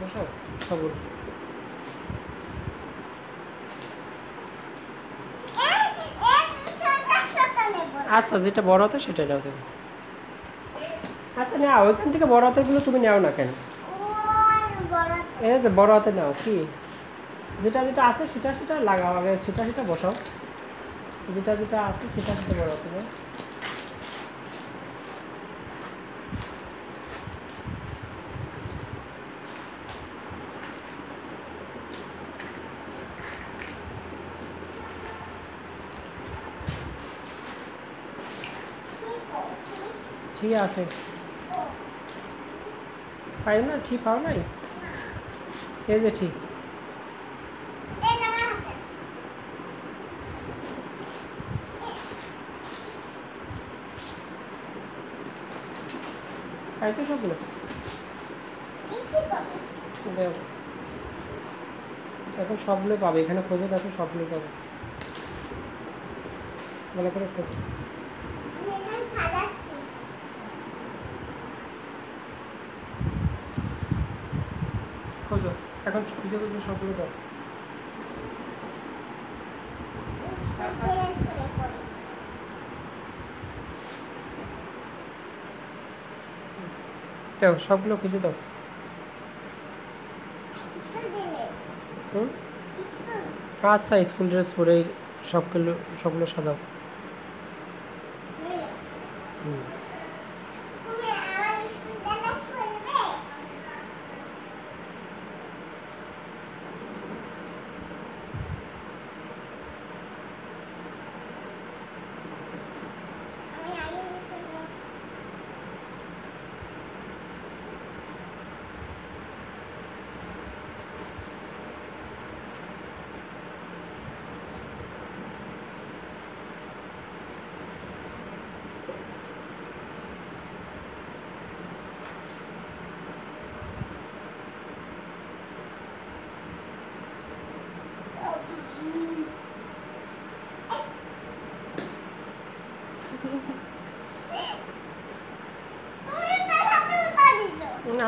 বসাও সবুজ। আচ্ছা যেটা বড় হতো সেটা নাও তুমি। আচ্ছা না ওইখান থেকে বড় হাতেরগুলো তুমি নাও না কেন? এই যে বড় হাতে নাও কি যেটা যেটা আছে সেটা সেটা লাগাও আগে, সেটা সেটা বসাও, যেটা যেটা আছে সেটা সেটা বড় হাতে নাও। ঠিক আছে পাই না, ঠিক পাও নাই, এই যে ঠিক পাইছো সবগুলো। দেখো এখন সবগুলো পাবে, এখানে খোঁজো দেখো সবগুলো পাবে, ভালো করে খোঁজো। খোঁজো এখন খুঁজে খুঁজে সবগুলো দাও। দাও সবগুলো খুঁজে দাও। হুম আচ্ছা স্কুল ড্রেস পরে সবগুলো সবগুলো সাজাও। হুম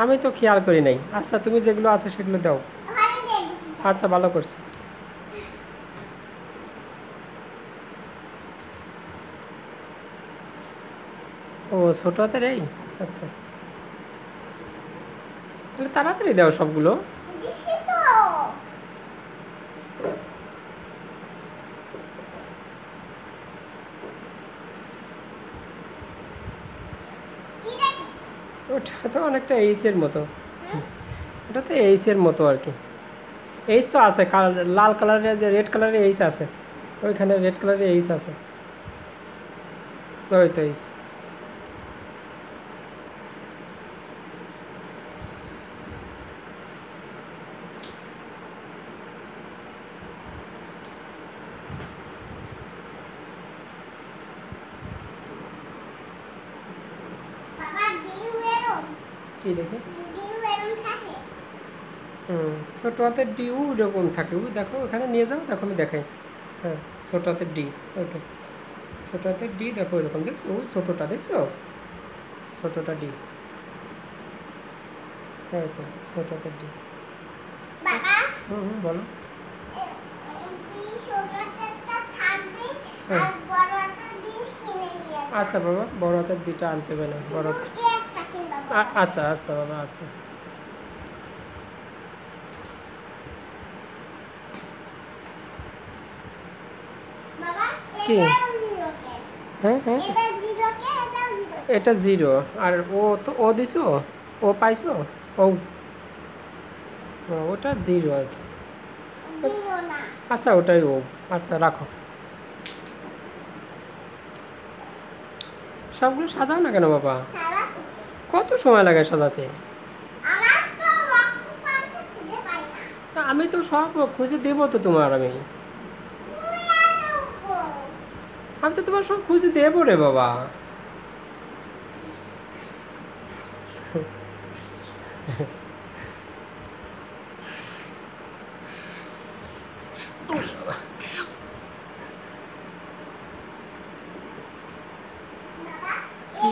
আমি তো খেয়াল করি নাই। আচ্ছা তুমি যেগুলো আছে সেগুলো দাও। আচ্ছা ভালো করছো। ও ছোট হাতের এই, আচ্ছা তাহলে তাড়াতাড়ি দাও সবগুলো। ওটা তো অনেকটা এইচের মতো, ওটা তো এইচের মতো আর কি। এইচ তো আছে, লাল কালারের যে রেড কালারের এইচ আছে, ওইখানে রেড কালারের এইচ আছে, ওই তো এইচ। কি দেখে ছোটো হাতের ডি এরকম থাকে, ওই দেখো ওখানে নিয়ে যাও, দেখো আমি দেখাই। হ্যাঁ ছোটো হাতের ডি, ওই তো ছোটো হাতের ডি, দেখো এরকম দেখছো, ওই ছোটোটা দেখছো, ছোটোটা ডি, ওই তো ছোটো হাতের ডি। বলো। আচ্ছা বাবা বড় হাতের ডিটা আনতে হবে না, বড় হাতের। আচ্ছা আচ্ছা বাবা আচ্ছা। কি হ্যাঁ হ্যাঁ এটা জিরো, আর ও তো ও দিছো, ও পাইছো, ও ওটা জিরো আর কি। আচ্ছা ওটাই ও, আচ্ছা রাখো। সবগুলো সাজাও না কেন বাবা, কত সময় লাগে সাজাতে? আমি তো সব খুঁজে দেবো তো তোমার, আমি তো তোমার সব খুঁজে দেবো রে বাবা। কি